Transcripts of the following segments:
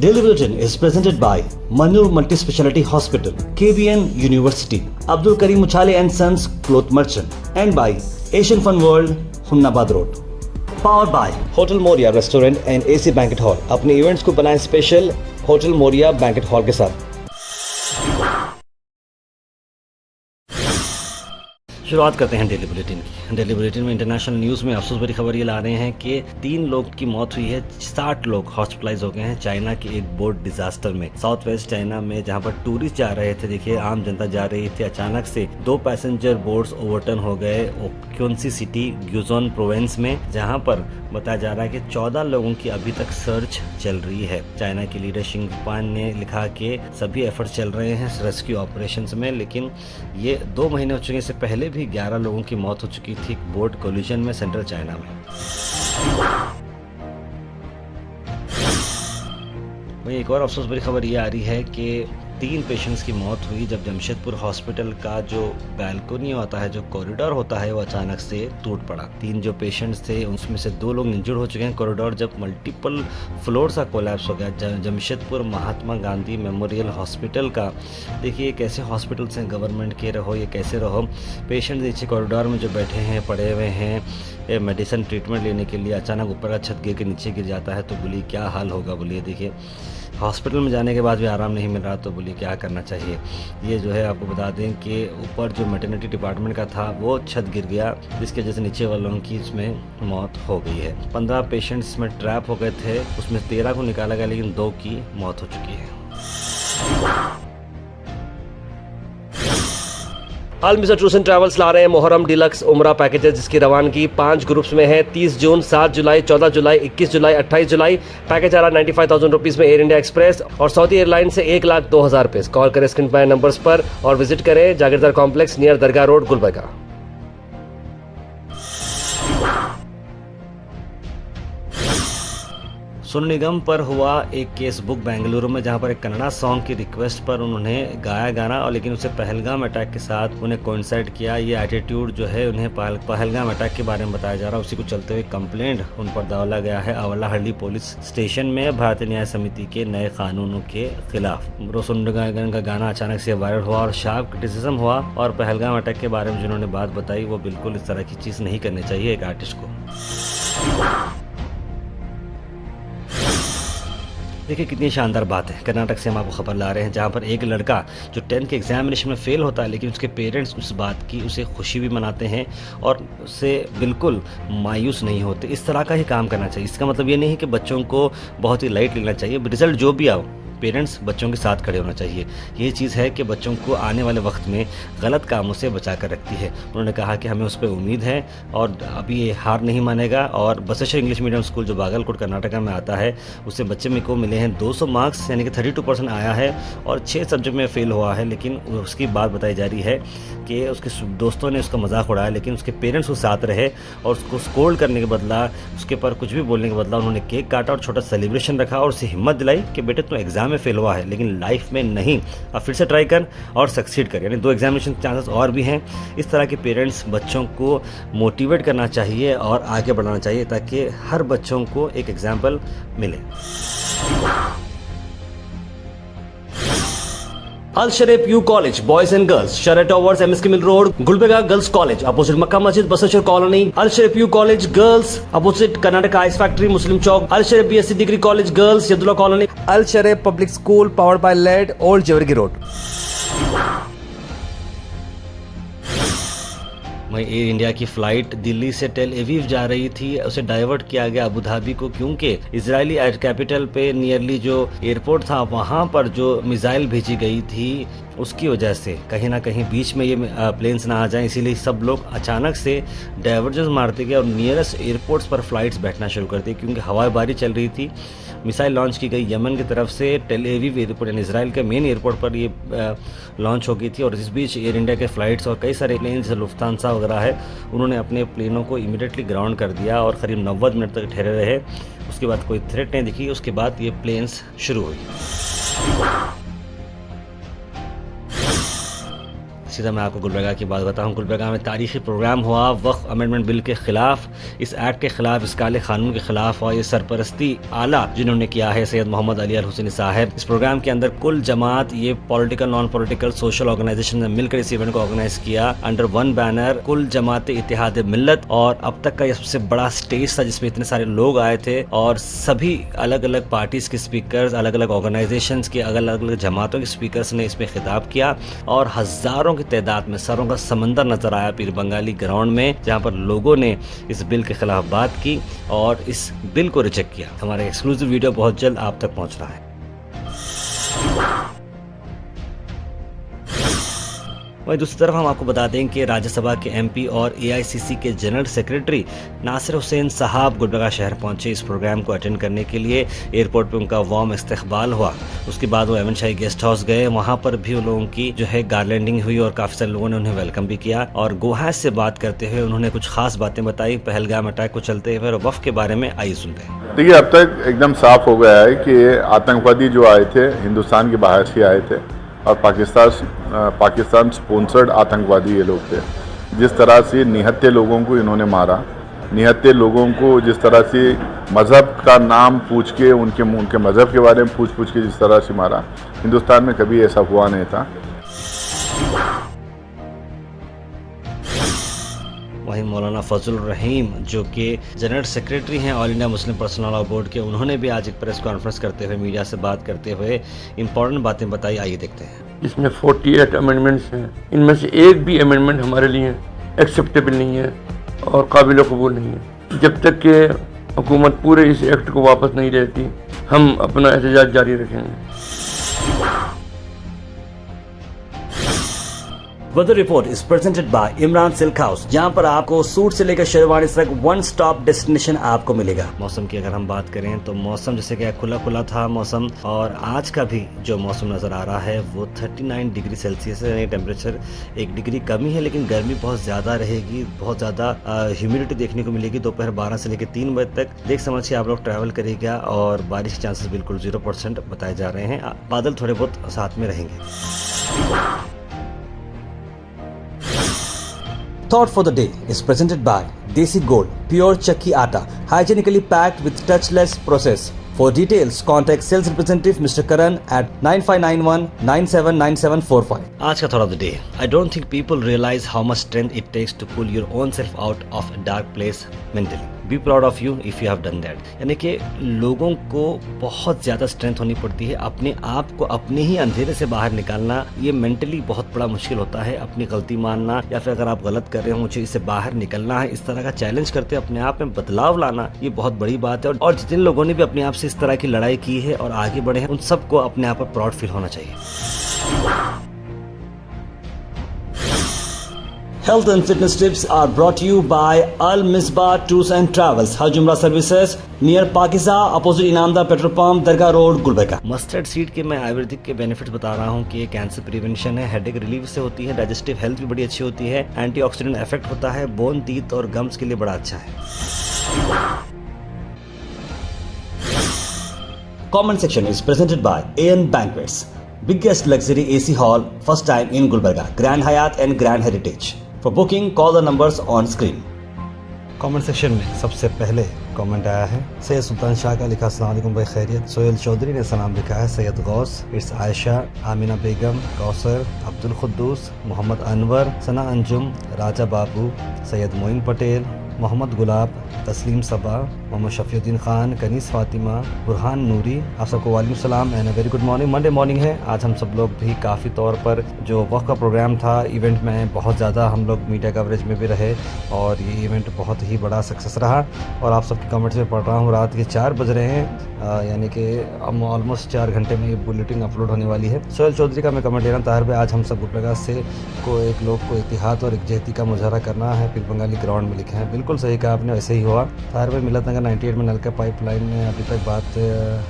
Daily Bulletin is presented by Manur Multi-Speciality Hospital, KBN University, Abdul Karim Uchale and Sons Cloth Merchant, and by Asian Fun World, Hunnabad Road. Powered by Hotel Moria Restaurant and AC Banquet Hall. अपने events को बनाएं special hotel Moriya banquet hall के साथ। शुरुआत करते हैं daily bulletin की। Daily bulletin में इंटरनेशनल न्यूज़ में अफसोस भरी खबर ये ला रहे हैं कि 3 लोग की मौत हुई है, 60 लोग हॉस्पिटलाइज हो गए हैं चाइना के एक बोट डिजास्टर में। साउथ वेस्ट चाइना में जहां पर टूरिस्ट जा रहे थे, देखिए आम जनता जा रही थी, अचानक से 2 पैसेंजर बोट्स ओवरटर्न हो गए क्योंसी सिटी ग्यूजोन प्रोविंस में, जहां पर बताया जा रहा है कि 14 लोगों की अभी तक सर्च चल रही है। चाइना की लीडर शिंगपान ने लिखा कि सभी एफर्ट चल रहे हैं रेस्क्यू ऑपरेशंस में, लेकिन ये 2 महीने हो चुके हैं। इससे पहले भी 11 लोगों की मौत हो चुकी थी बोट कोलिजन में सेंट्रल चाइना में। वहीं एक और अफसोस भरी खबर ये आ रही है कि 3 पेशेंट्स की मौत हुई जब जमशेदपुर हॉस्पिटल का जो बैल्कोनी होता है, जो कॉरिडोर होता है, वो अचानक से टूट पड़ा। 3 जो पेशेंट्स थे उसमें से 2 लोग इंजर्ड हो चुके हैं। कॉरिडोर जब मल्टीपल फ्लोर सा कोलैप्स हो गया जमशेदपुर महात्मा गांधी मेमोरियल हॉस्पिटल का। देखिए कैसे हॉस्पिटल्स हैं गवर्नमेंट के, रहो ये कैसे रहो, पेशेंट नीचे कॉरिडोर में जो बैठे हैं, पड़े हुए हैं मेडिसिन ट्रीटमेंट लेने के लिए, अचानक ऊपर का छत गिर के नीचे गिर जाता है तो बोलिए क्या हाल होगा। बोलिए देखिए हॉस्पिटल में जाने के बाद भी आराम नहीं मिल रहा तो बोलिए क्या करना चाहिए। ये जो है आपको बता दें कि ऊपर जो मैटरनिटी डिपार्टमेंट का था वो छत गिर गया, जिसकी वजह से नीचे वालों की इसमें मौत हो गई है। 15 पेशेंट्स में ट्रैप हो गए थे, उसमें 13 को निकाला गया लेकिन 2 की मौत हो चुकी है। हाल मिस्टर टूर्स एंड ट्रैवल्स ला रहे हैं मुहर्रम डिलक्स उमरा पैकेजेस, जिसकी रवानगी 5 ग्रुप्स में है। 30 जून, 7 जुलाई, 14 जुलाई, 21 जुलाई, 28 जुलाई। पैकेज आ रहा 95,000 रुपीज़ में एयर इंडिया एक्सप्रेस और सऊदी एयरलाइन से 1,02,000 रुपये। कॉल करें स्क्रीन पर नंबर्स पर और विजिट करें जागीरदार कॉम्प्लेक्स नियर दरगाह रोड, गुलबर्गा। सोनू निगम पर हुआ एक केस बुक बेंगलुरु में, जहां पर एक कन्नड़ा सॉन्ग की रिक्वेस्ट पर उन्होंने गाया गाना और लेकिन उसे पहलगाम अटैक के साथ उन्हें कोइंसाइड किया। ये एटीट्यूड जो है उन्हें पहलगाम अटैक के बारे में बताया जा रहा है। उसी को चलते हुए कंप्लेंट उन पर डाला गया है अवलाहल्ली पुलिस स्टेशन में भारतीय न्याय समिति के नए कानूनों के खिलाफ। सोनू निगम का गाना अचानक से वायरल हुआ और शार्प क्रिटिसिज्म हुआ और पहलगाम अटैक के बारे में जिन्होंने बात बताई वो बिल्कुल इस तरह की चीज़ नहीं करनी चाहिए एक आर्टिस्ट को। देखिए कितनी शानदार बात है। कर्नाटक से हम आपको खबर ला रहे हैं जहां पर एक लड़का जो 10th के एग्जामिनेशन में फेल होता है, लेकिन उसके पेरेंट्स उस बात की उसे खुशी भी मनाते हैं और उससे बिल्कुल मायूस नहीं होते। इस तरह का ही काम करना चाहिए। इसका मतलब ये नहीं है कि बच्चों को बहुत ही लाइट लेना चाहिए। रिजल्ट जो भी आओ, पेरेंट्स बच्चों के साथ खड़े होना चाहिए। ये चीज़ है कि बच्चों को आने वाले वक्त में गलत कामों से बचा कर रखती है। उन्होंने कहा कि हमें उस पर उम्मीद है और अभी ये हार नहीं मानेगा। और बसवेश्वर इंग्लिश मीडियम स्कूल जो बागलकोट कर्नाटका में आता है, उससे बच्चे में को मिले हैं 200 मार्क्स, यानी कि 32% आया है और 6 सब्जेक्ट में फेल हुआ है। लेकिन उसकी बात बताई जा रही है कि उसके दोस्तों ने उसका मजाक उड़ाया, लेकिन उसके पेरेंट्स उसके साथ रहे और उसको स्कोल्ड करने के बदला, उसके पर कुछ भी बोलने के बदला उन्होंने केक काटा और छोटा सेलिब्रेशन रखा और उसे हिम्मत दिलाई कि बेटे तुम एग्जाम में फेल हुआ है लेकिन लाइफ में नहीं, अब फिर से ट्राई कर और सक्सीड कर। यानी 2 एग्जामिनेशन चांसेस और भी हैं। इस तरह के पेरेंट्स बच्चों को मोटिवेट करना चाहिए और आगे बढ़ाना चाहिए ताकि हर बच्चों को एक एग्जाम्पल मिले। Al Sharif U college boys and girls, Sharat towers, MSK mill road, Gulbarga girls college opposite Makka Masjid, Basaveshwar colony. Al Sharif U college girls opposite Karnataka ice factory, Muslim chowk. Al Sharif BSc degree college girls, Yadulla colony. Al Sharif public school powered by lead, old Jevargi road. वहीं air India की flight Delhi से Tel Aviv जा रही थी, उसे divert किया गया Abu Dhabi को, क्योंकि इजरायली एयर कैपिटल पे नियरली जो एयरपोर्ट था वहां पर जो मिसाइल भेजी गई थी उसकी वजह से कहीं ना कहीं बीच में ये प्लेन्स ना आ जाएं, इसीलिए सब लोग अचानक से डाइवर्जेंस मारते गए और नियरेस्ट एयरपोर्ट्स पर फ्लाइट्स बैठना शुरू कर दी क्योंकि हवाबारी चल रही थी। मिसाइल लॉन्च की गई यमन की तरफ से टेल अवीव एयरपोर्ट यानी इजराइल के मेन एयरपोर्ट पर ये लॉन्च हो गई थी और इस बीच एयर इंडिया के फ्लाइट्स और कई सारे प्लेन्स लुफ्तांसा वगैरह है, उन्होंने अपने प्लेनों को इमीडिएटली ग्राउंड कर दिया और करीब 90 मिनट तक ठहरे रहे। उसके बाद कोई थ्रेट नहीं दिखी, उसके बाद ये प्लेन्स शुरू हुई। सीधा मैं आपको गुलबर्गा की बात बताऊँ। गुलबर्गा में तारीखी प्रोग्राम हुआ वक्फ अमेंडमेंट बिल के खिलाफ, इस एक्ट के खिलाफ, इस काले कानून के खिलाफ, और ये सरपरस्ती आला जिन्होंने किया है सैयद मोहम्मद अली अल हुसैनी साहब। इस प्रोग्राम के अंदर कुल जमात, ये political, non political, social organization ने मिलकर इस इवेंट को ऑर्गेनाइज किया अंडर वन बैनर, कुल जमात इत्तेहाद मिल्लत। और अब तक का ये सबसे बड़ा स्टेज था जिसमें इतने सारे लोग आए थे और सभी अलग अलग पार्टीज के स्पीकर्स, अलग अलग ऑर्गेनाइजेशंस के, अलग अलग जमातों के स्पीकर्स ने इसमें खिताब किया और हजारों की तादाद में सरों का समंदर नजर आया पीर बंगाली ग्राउंड में, जहां पर लोगों ने इस बिल के खिलाफ बात की और इस बिल को रिजेक्ट किया। हमारा एक्सक्लूसिव वीडियो बहुत जल्द आप तक पहुंच रहा है। वहीं दूसरी तरफ हम आपको बता दें कि राज्यसभा के एमपी और एआईसीसी के जनरल सेक्रेटरी नासिर हुसैन साहब गुलबर्गा शहर पहुंचे इस प्रोग्राम को अटेंड करने के लिए। एयरपोर्ट पे उनका वार्म इस्तकबाल हुआ। उसके बाद वो एमन शाही गेस्ट हाउस गए, वहां पर भी उन लोगों की जो है गार्लैंडिंग हुई और काफी सारे लोगों ने उन्हें वेलकम भी किया। और गोहास से बात करते हुए उन्होंने कुछ खास बातें बताई पहलगाम अटैक को चलते हुए और वफ़ के बारे में। आइए सुनते हैं। देखिए, अब तक एकदम साफ हो गया है कि आतंकवादी जो आए थे हिंदुस्तान के बाहर से आए थे और पाकिस्तान स्पॉन्सर्ड आतंकवादी ये लोग थे। जिस तरह से निहत्थे लोगों को इन्होंने मारा, निहत्थे लोगों को जिस तरह से मज़हब का नाम पूछ के उनके मज़हब के बारे में पूछ के जिस तरह से मारा, हिंदुस्तान में कभी ऐसा हुआ नहीं था। वहीं मौलाना फजल रहीम जो कि जनरल सेक्रेटरी हैं all India Muslim personal law board के, उन्होंने भी आज एक प्रेस कॉन्फ्रेंस करते हुए मीडिया से बात करते हुए इंपॉर्टेंट बातें बताई। आइए देखते हैं। इसमें 48 अमेंडमेंट्स हैं, इनमें से एक भी अमेंडमेंट हमारे लिए एक्सेप्टेबल नहीं है और काबिल कबूल नहीं है। जब तक कि हुकूमत पूरे इस एक्ट को वापस नहीं लेती, हम अपना एहतजाज जारी रखेंगे। Weather report is presented by Imran silk house, जहां पर आपको सूट से लेकर शेरवानी तक वन स्टॉप डेस्टिनेशन आपको मिलेगा। मौसम की अगर हम बात करें तो मौसम जैसे कि खुला खुला था मौसम, और आज का भी जो मौसम नजर आ रहा है वो 39 डिग्री सेल्सियस है। टेम्परेचर 1 डिग्री कमी है, लेकिन गर्मी बहुत ज्यादा रहेगी, बहुत ज्यादा ह्यूमिडिटी देखने को मिलेगी। दोपहर 12 से लेकर 3 बजे तक देख समझ के आप लोग ट्रैवल करिएगा और बारिश के चांसेस बिल्कुल 0% बताए जा रहे हैं। बादल थोड़े बहुत साथ में रहेंगे। Thought for the day is presented by Desi Gold, pure Chakki Atta, hygienically packed with touchless process. For details, contact sales representative Mr. Karan at 9591 979745. आज का thought of the day. I don't think people realize how much strength it takes to pull your own self out of a dark place mentally. Be proud of you if you have done that. यानी कि लोगों को बहुत ज़्यादा strength होनी पड़ती है अपने आप को अपने ही अंधेरे से बाहर निकालना। ये मेंटली बहुत बड़ा मुश्किल होता है। अपनी गलती मानना या फिर अगर आप गलत कर रहे हो मुझे इससे बाहर निकलना है, इस तरह का चैलेंज करते अपने आप में बदलाव लाना, ये बहुत बड़ी बात है। और जितने लोगों ने भी अपने आप से इस तरह की लड़ाई की है और आगे बढ़े हैं, उन सबको अपने आप पर प्राउड फील होना चाहिए। Health and fitness tips are brought to you by Al Misbah Tours and Travels, Hajj Umrah Services near Pakiza, opposite Inamda Petrol Pump, Dargah Road, Gulbarga. Mustard seed के मैं आयुर्वेदिक के बेनिफिट्स बता रहा हूँ कि ये कैंसर प्रिवेंशन है, हेडेक रिलीफ से होती है, डाइजेस्टिव हेल्थ भी बड़ी अच्छी होती है, एंटीऑक्सीडेंट इफेक्ट होता है, बोन, टीथ और गम्स के लिए बड़ा अच्छा है। Comment section is presented by AN Banquets, biggest luxury AC hall, first time in Gulbarga, Grand Hyatt and Grand Heritage. For booking, call the numbers on screen. Comment section में सबसे पहले comment आया है सैयद सुल्तान शाह का, लिखा अस्सलाम वालेकुम भाई खैरियत। सोहेल चौधरी ने सलाम लिखा है। सैयद गौस, इट्स आयशा, आमिना बेगम, कौसर, अब्दुल खुद्दूस, मोहम्मद अनवर, सना अंजुम, राजा बाबू, सैयद मोइन पटेल, मोहम्मद गुलाब, तस्लीम सबा, मोहम्मद शफीउद्दीन खान, कनीस फातिमा, बुरहान नूरी, आप सबको वालेकुम सलाम and very good morning. Monday morning है आज। हम सब लोग भी काफ़ी तौर पर जो वक्त का प्रोग्राम था इवेंट में बहुत ज़्यादा हम लोग मीडिया कवरेज में भी रहे और ये इवेंट बहुत ही बड़ा सक्सेस रहा। और आप सबके कमेंट्स में पढ़ रहा हूँ, रात के 4 बज रहे हैं, यानी कि अब ऑलमोस्ट 4 घंटे में ये बुलेटिन अपलोड होने वाली है। सोहेल चौधरी का मैं कमेंट ले रहा हूँ, ताहिर भाई आज हम सब गुलबर्गा से को एक लोग को इतिहाद और एकजहती का मुजाहरा करना है, पीर बंगाली ग्राउंड में लिखे हैं। बिल्कुल सही कहा आपने, वैसे ही हुआ। ताहिर भाई मिलत नगर 98 में नल का पाइपलाइन में अभी तक बात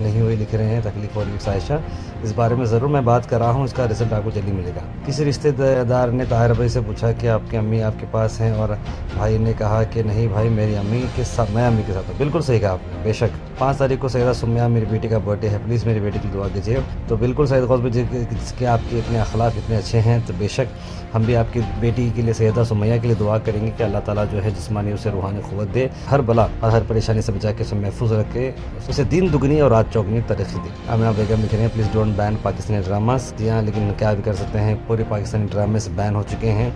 नहीं हुई, लिख रहे हैं तकलीफ हो रही है सायशा। इस बारे में ज़रूर मैं बात कर रहा हूँ, इसका रिजल्ट आपको जल्दी मिलेगा। किसी रिश्तेदार ने ताहिर भाई से पूछा कि आपकी अम्मी आपके पास हैं, और भाई ने कहा कि नहीं भाई मेरी अम्मी के साथ, मैं अम्मी के साथ हूँ। बिल्कुल सही कहा आपने, बेशक 5 तारीख को सैयदा सुम्या मेरी बेटी का बर्थडे है, प्लीज़ मेरी बेटी की दुआ कीजिए। तो बिल्कुल सैयद गौस जिसके आपके इतने अखलाक इतने अच्छे हैं, तो बेशक हम भी आपकी बेटी के लिए सैयदा सुमैया के लिए दुआ करेंगे कि अल्लाह ताला जो है जिस्मानी उसे रूहानी क़ुव्वत दे, हर बला और हर परेशानी से बचा के उसे महफूज रखे, उसे दिन दुगनी और रात चौगनी तरक्की दे। आमिना बेगम लिख रहे हैं please don't ban Pakistani dramas. जी हाँ, लेकिन क्या भी कर सकते हैं, पूरे पाकिस्तानी ड्रामे से बैन हो चुके हैं।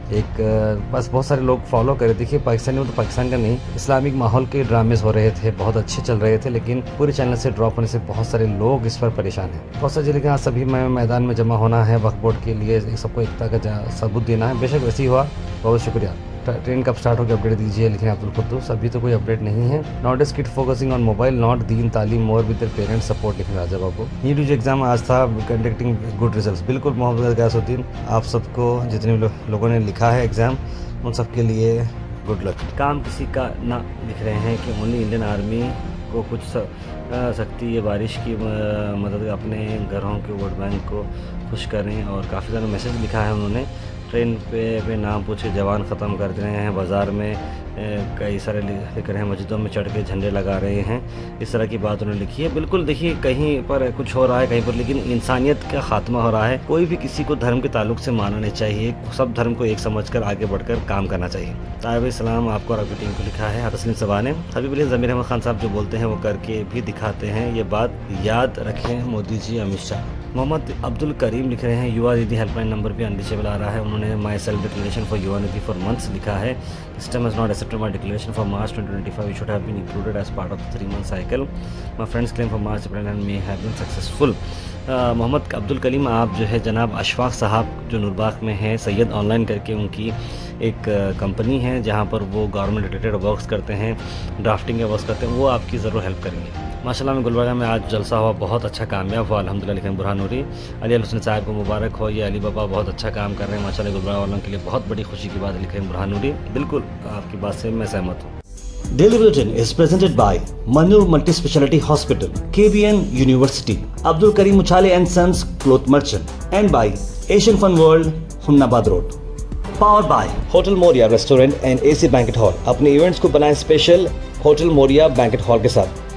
बस बहुत सारे लोग फॉलो करे। देखिए पाकिस्तानी, तो पाकिस्तान का नहीं, इस्लामिक माहौल के ड्रामेज हो रहे थे, बहुत अच्छे चल रहे थे, लेकिन पूरे चैनल से ड्रॉप होने से बहुत सारे लोग इस पर परेशान हैं। बहुत सारे, लेकिन आज सभी में मैदान में जमा होना है, वक्फ बोर्ड के लिए सबको एकता का सबूत देना है। बेशक वैसे ही हुआ, बहुत शुक्रिया। ट्रेन कब स्टार्ट होगी अपडेट दीजिए, लेकिन अब्दुल कुद्दूस अभी तो कोई अपडेट नहीं है। Not is kid focusing on mobile, not दीन तालीम more with their parents support, लिखे Raja Babu. NEET UG exam आज था, कंडक्टिंग गुड रिजल्ट्स। बिल्कुल मोहम्मद गयासुद्दीन, आप सबको जितने लोगों ने लिखा है एग्ज़ाम, उन सब के लिए गुड लक। काम किसी का ना, लिख रहे हैं कि ओनली इंडियन आर्मी को कुछ सकती है बारिश की मदद, अपने घरों के वोट बैंक को खुश करें। और काफ़ी सारा मैसेज लिखा है उन्होंने। ट्रेन पे नाम पूछ के जवान ख़त्म कर दे रहे हैं, बाज़ार में कई सारे लिख रहे हैं, मस्जिदों में चढ़ के झंडे लगा रहे हैं, इस तरह की बात उन्होंने लिखी है। बिल्कुल देखिए, कहीं पर कुछ हो रहा है, कहीं पर, लेकिन इंसानियत का खात्मा हो रहा है। कोई भी किसी को धर्म के ताल्लुक से मानना नहीं चाहिए, सब धर्म को एक समझकर आगे बढ़कर काम करना चाहिए। ताहिब सलाम आपको और आपकी टीम को लिखा है तस्लीम सबा ने। हबीब अली ज़मीर अहमद खान साहब जो बोलते हैं वो करके भी दिखाते हैं, ये बात याद रखें मोदी जी, अमित शाह। मोहम्मद अब्दुल करीम लिख रहे हैं युवा निधि हेल्पलाइन नंबर भी अनरीचेबल आ रहा है। उन्होंने माई सेल्फ डिक्लेरेशन फॉर युवा निधि फॉर मंथ्स लिखा है। System has not accepted my declaration for March 2025, you should have been included as part of the 3-month cycle. My friends claim for March April and May have been successful. Mohammad Abdul Karim, आप जो है जनाब अशफाक साहब जो नूरबाग में है, सैयद ऑनलाइन करके उनकी एक कंपनी है जहाँ पर वो गवर्नमेंट रिलेटेड वर्क्स करते हैं, ड्राफ्टिंग के वर्क्स करते हैं, वो आपकी ज़रूर हेल्प करेंगे। माशाल्लाह में गुलबर्गा में आज जलसा हुआ, बहुत अच्छा कामयाब हुआ अल्हम्दुलिल्लाह, लिखें बुरहान नूरी। अली हुसैन साहब को मुबारक हो, ये अली बाबा बहुत अच्छा काम कर रहे हैं माशाल्लाह, गुलबर्गा वालों के लिए बहुत बड़ी खुशी की बात है, लिखें बुरहान नूरी। बिल्कुल आपकी बात से मैं सहमत हूँ। Daily Bulletin is presented by Manur Multi-Speciality Hospital, KBN University, Abdul Karim Uchale and Sons Cloth Merchant, and by Asian Fun World, Humnabad Road. Powered by Hotel Moria Restaurant and AC Banquet Hall। अपने events को बनाएं special hotel Moriya banquet hall के साथ।